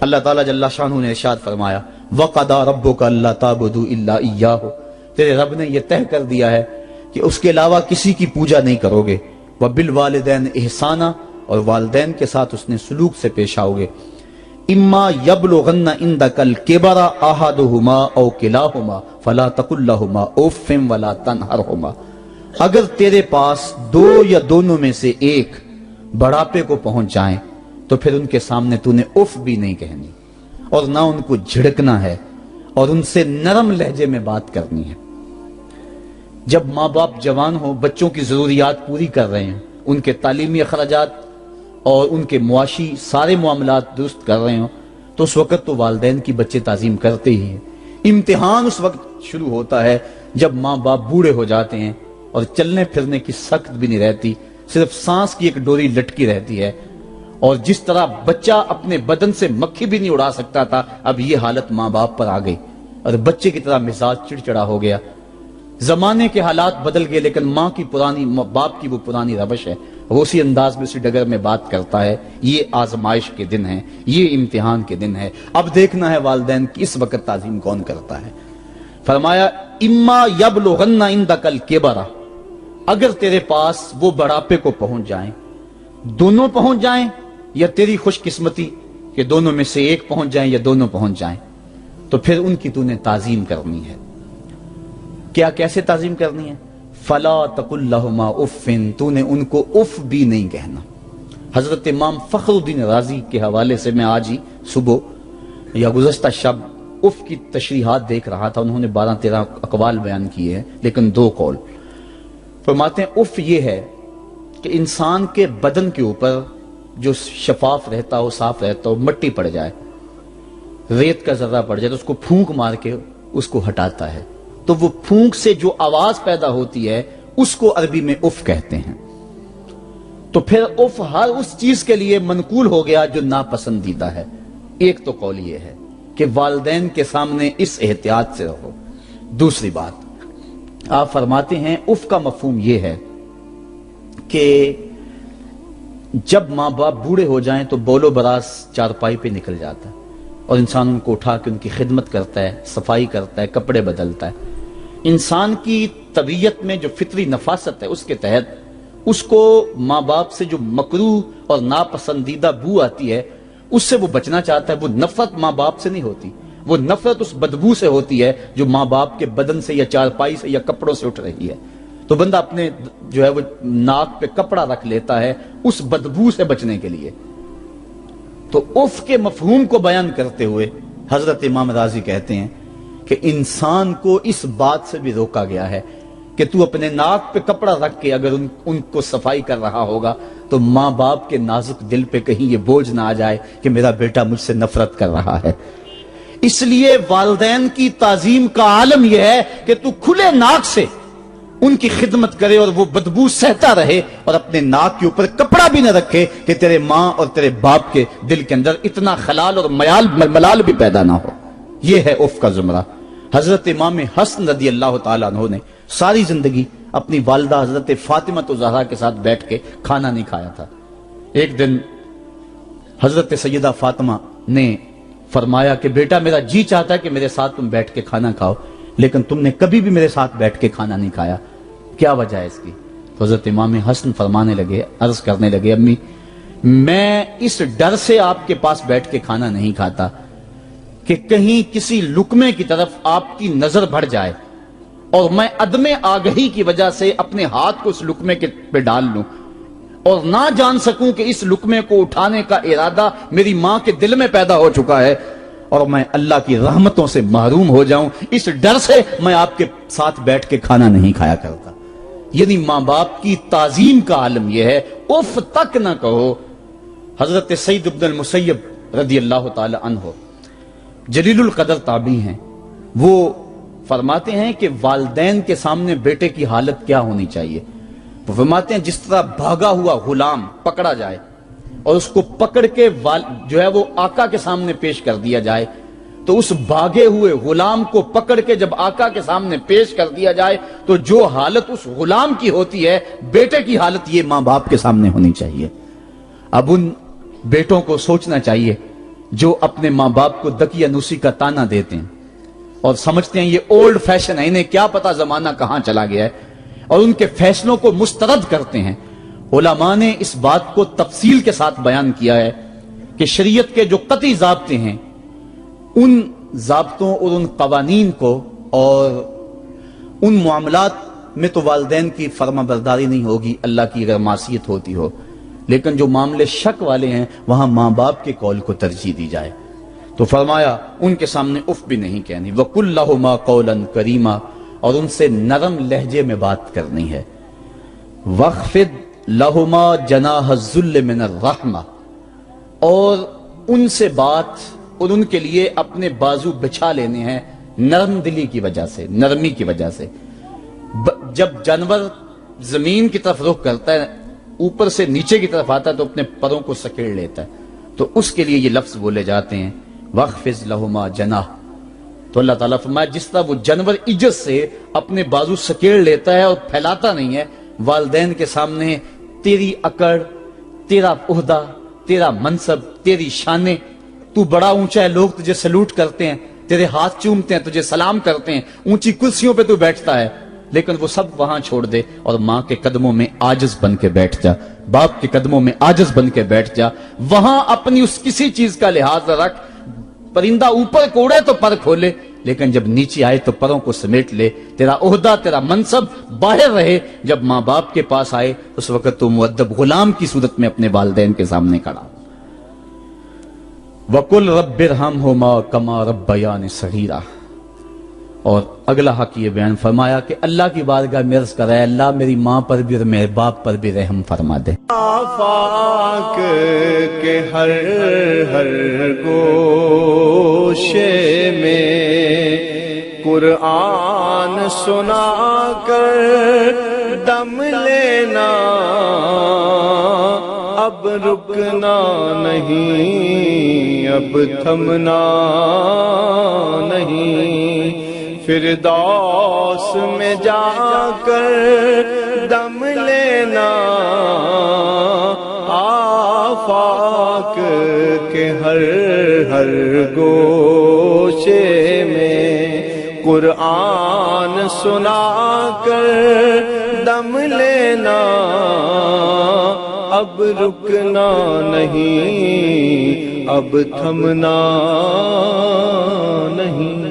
اللہ تعالیٰ جل شانہ نے ارشاد فرمایا وَقَضَىٰ رَبُّكَ أَلَّا تَعْبُدُوا إِلَّا إِيَّاهُ، تیرے رب نے یہ طے کر دیا ہے کہ اس کے علاوہ کسی کی پوجا نہیں کرو گے، وَبِالْوَالِدَيْنِ إِحْسَانًا، اور والدین کے ساتھ اس نے سلوک سے پیش آؤ گے، اِمَّا يَبْلُغَنَّ عِندَكَ الْكِبَرَ أَحَدُهُمَا أَوْ كِلَاهُمَا فَلَا تَقُل لَّهُمَا أُفٍّ وَلَا تَنْهَرْهُمَا، اگر تیرے پاس دو یا دونوں میں سے ایک بڑھاپے کو پہنچ جائیں تو پھر ان کے سامنے تو نے اف بھی نہیں کہنی، اور نہ ان کو جھڑکنا ہے، اور ان سے نرم لہجے میں بات کرنی ہے۔ جب ماں باپ جوان ہو، بچوں کی ضروریات پوری کر رہے ہیں، ان کے تعلیمی اخراجات اور ان کے معاشی سارے معاملات درست کر رہے ہوں، تو اس وقت تو والدین کی بچے تعظیم کرتے ہی ہیں۔ امتحان اس وقت شروع ہوتا ہے جب ماں باپ بوڑھے ہو جاتے ہیں اور چلنے پھرنے کی سخت بھی نہیں رہتی، صرف سانس کی ایک ڈوری لٹکی رہتی ہے، اور جس طرح بچہ اپنے بدن سے مکھی بھی نہیں اڑا سکتا تھا، اب یہ حالت ماں باپ پر آ گئی، اور بچے کی طرح مزاج چڑچڑا ہو گیا۔ زمانے کے حالات بدل گئے، لیکن ماں کی پرانی، باپ کی وہ پرانی روش ہے، وہ اسی انداز میں، اسی ڈگر میں بات کرتا ہے۔ یہ آزمائش کے دن ہیں، یہ امتحان کے دن ہے، اب دیکھنا ہے والدین کی اس وقت تعظیم کون کرتا ہے۔ فرمایا اما یبلغن عندک الکبر، اگر تیرے پاس وہ بڑھاپے کو پہنچ جائیں، دونوں پہنچ جائیں، یا تیری خوش قسمتی کہ دونوں میں سے ایک پہنچ جائیں یا دونوں پہنچ جائیں، تو پھر ان کی تو نے تعظیم کرنی ہے۔ کیا کیسے تعظیم کرنی ہے؟ فلا تقل لہما اف، تو نے ان کو اف بھی نہیں کہنا۔ حضرت امام فخر الدین رازی کے حوالے سے میں آج ہی صبح یا گزشتہ شب اف کی تشریحات دیکھ رہا تھا، انہوں نے 12-13 اقوال بیان کیے ہیں، لیکن 2 قول فرماتے ہیں۔ اف یہ ہے کہ انسان کے بدن کے اوپر جو شفاف رہتا ہو، صاف رہتا ہو، مٹی پڑ جائے، ریت کا ذرہ پڑ جائے تو اس کو پھونک مار کے اس کو ہٹاتا ہے، تو وہ پھونک سے جو آواز پیدا ہوتی ہے اس کو عربی میں اف کہتے ہیں۔ تو پھر اف ہر اس چیز کے لیے منقول ہو گیا جو ناپسندیدہ ہے۔ ایک تو قول یہ ہے کہ والدین کے سامنے اس احتیاط سے رہو۔ دوسری بات، آپ فرماتے ہیں اف کا مفہوم یہ ہے کہ جب ماں باپ بوڑھے ہو جائیں تو بول و براز چارپائی پہ نکل جاتا ہے، اور انسان ان کو اٹھا کے ان کی خدمت کرتا ہے، صفائی کرتا ہے، کپڑے بدلتا ہے۔ انسان کی طبیعت میں جو فطری نفاست ہے، اس کے تحت اس کو ماں باپ سے جو مکروہ اور ناپسندیدہ بو آتی ہے اس سے وہ بچنا چاہتا ہے۔ وہ نفرت ماں باپ سے نہیں ہوتی، وہ نفرت اس بدبو سے ہوتی ہے جو ماں باپ کے بدن سے یا چارپائی سے یا کپڑوں سے اٹھ رہی ہے۔ تو بندہ اپنے جو ہے وہ ناک پہ کپڑا رکھ لیتا ہے اس بدبو سے بچنے کے لیے۔ تو اف کے مفہوم کو بیان کرتے ہوئے حضرت امام رازی کہتے ہیں کہ انسان کو اس بات سے بھی روکا گیا ہے کہ تو اپنے ناک پہ کپڑا رکھ کے اگر ان کو صفائی کر رہا ہوگا تو ماں باپ کے نازک دل پہ کہیں یہ بوجھ نہ آ جائے کہ میرا بیٹا مجھ سے نفرت کر رہا ہے۔ اس لیے والدین کی تعظیم کا عالم یہ ہے کہ تو کھلے ناک سے ان کی خدمت کرے اور وہ بدبو سہتا رہے، اور اپنے ناک کے اوپر کپڑا بھی نہ رکھے کہ تیرے ماں اور تیرے باپ کے دل کے اندر اتنا خلال اور ملال بھی پیدا نہ ہو۔ یہ ہے اف کا زمرہ۔ حضرت امام حسن رضی اللہ تعالیٰ عنہ نے ساری زندگی اپنی والدہ حضرت فاطمہ الزہرا کے ساتھ بیٹھ کے کھانا نہیں کھایا تھا۔ ایک دن حضرت سیدہ فاطمہ نے فرمایا کہ بیٹا میرا جی چاہتا ہے کہ میرے ساتھ تم بیٹھ کے کھانا کھاؤ، لیکن تم نے کبھی بھی میرے ساتھ بیٹھ کے کھانا نہیں کھایا، کیا وجہ ہے اس کی؟ تو حضرت امام حسن فرمانے لگے، عرض کرنے لگے، امی میں اس ڈر سے آپ کے پاس بیٹھ کے کھانا نہیں کھاتا کہ کہیں کسی لقمے کی طرف آپ کی نظر بڑھ جائے اور میں عدم آگہی کی وجہ سے اپنے ہاتھ کو اس لقمے کے پہ ڈال لوں اور نہ جان سکوں کہ اس لقمے کو اٹھانے کا ارادہ میری ماں کے دل میں پیدا ہو چکا ہے اور میں اللہ کی رحمتوں سے محروم ہو جاؤں، اس ڈر سے میں آپ کے ساتھ بیٹھ کے کھانا نہیں کھایا کرتا۔ یعنی ماں باپ کی تعظیم کا عالم یہ ہے، اف تک نہ کہو۔ حضرت سعید بن المسیب رضی اللہ تعالی عنہ جلیل القدر تابعی ہیں، وہ فرماتے ہیں کہ والدین کے سامنے بیٹے کی حالت کیا ہونی چاہیے۔ وہ فرماتے ہیں جس طرح بھاگا ہوا غلام پکڑا جائے اور اس کو پکڑ کے جو ہے وہ آقا کے سامنے پیش کر دیا جائے، تو اس بھاگے ہوئے غلام کو پکڑ کے جب آقا کے سامنے پیش کر دیا جائے تو جو حالت اس غلام کی ہوتی ہے، بیٹے کی حالت یہ ماں باپ کے سامنے ہونی چاہیے۔ اب ان بیٹوں کو سوچنا چاہیے جو اپنے ماں باپ کو دقیانوسی کا تانا دیتے ہیں اور سمجھتے ہیں یہ اولڈ فیشن ہے، انہیں کیا پتا زمانہ کہاں چلا گیا ہے، اور ان کے فیصلوں کو مسترد کرتے ہیں۔ علماء نے اس بات کو تفصیل کے ساتھ بیان کیا ہے کہ شریعت کے جو قطعی ضابطے ہیں، ان ضابطوں اور ان قوانین کو اور ان معاملات میں تو والدین کی فرما برداری نہیں ہوگی اللہ کی اگر معصیت ہوتی ہو، لیکن جو معاملے شک والے ہیں وہاں ماں باپ کے قول کو ترجیح دی جائے۔ تو فرمایا ان کے سامنے اف بھی نہیں کہنی، وَقُلْ لَهُمَا قَوْلًا كَرِيمًا، اور ان سے نرم لہجے میں بات کرنی ہے۔ وَاخْفِضْ لَهُمَا جَنَاحَ الذُّلِّ مِنَ الرَّحْمَةِ، اور ان سے بات اور ان کے لیے اپنے بازو بچھا لینے ہیں نرم دلی کی وجہ سے، نرمی کی وجہ سے۔ جب جانور زمین کی طرف رخ کرتا ہے، اوپر سے نیچے کی طرف آتا ہے تو اپنے پروں کو سکیڑ لیتا ہے، تو اس کے لیے یہ لفظ بولے جاتے ہیں وَاخْفِضْ لَهُمَا جَنَاحَ۔ تو اللہ تعالیٰ فرمایا جس طرح وہ جانور عزت سے اپنے بازو سکیڑ لیتا ہے اور پھیلاتا نہیں ہے، والدین کے سامنے تیری اکڑ، تیرا عہدہ، تیرا منصب، تیری شانیں، تو بڑا اونچا ہے، لوگ تجھے سلوٹ کرتے ہیں، تیرے ہاتھ چومتے ہیں، تجھے سلام کرتے ہیں، اونچی کرسیوں پہ تو بیٹھتا ہے، لیکن وہ سب وہاں چھوڑ دے اور ماں کے قدموں میں عاجز بن کے بیٹھ جا، باپ کے قدموں میں عاجز بن کے بیٹھ جا، وہاں اپنی اس کسی چیز کا لحاظ رکھ۔ پرندہ اوپر کوڑے تو پر کھولے، لیکن جب نیچے آئے تو پروں کو سمیٹ لے، تیرا عہدہ، تیرا منصب باہر رہے، جب ماں باپ کے پاس آئے اس وقت تو مؤدب غلام کی صورت میں اپنے والدین کے سامنے کھڑا۔ وَقُلْ رَبِّ ارْحَمْهُمَا كَمَا رَبَّيَانِ صَغِيرًا، اور اگلا حق یہ بیان فرمایا کہ اللہ کی بارگاہ میں عرض کر رہا ہے اللہ میری ماں پر بھی اور میرے باپ پر بھی رحم فرما دے۔ آفاق کے ہر ہر گوشے میں قرآن سنا کر دم لینا، اب رکنا نہیں، اب تھمنا نہیں، فردوس میں جا کر دم لینا، آفاق کے ہر ہر گوشے میں قرآن سنا کر دم لینا، اب رکنا نہیں، اب تھمنا نہیں۔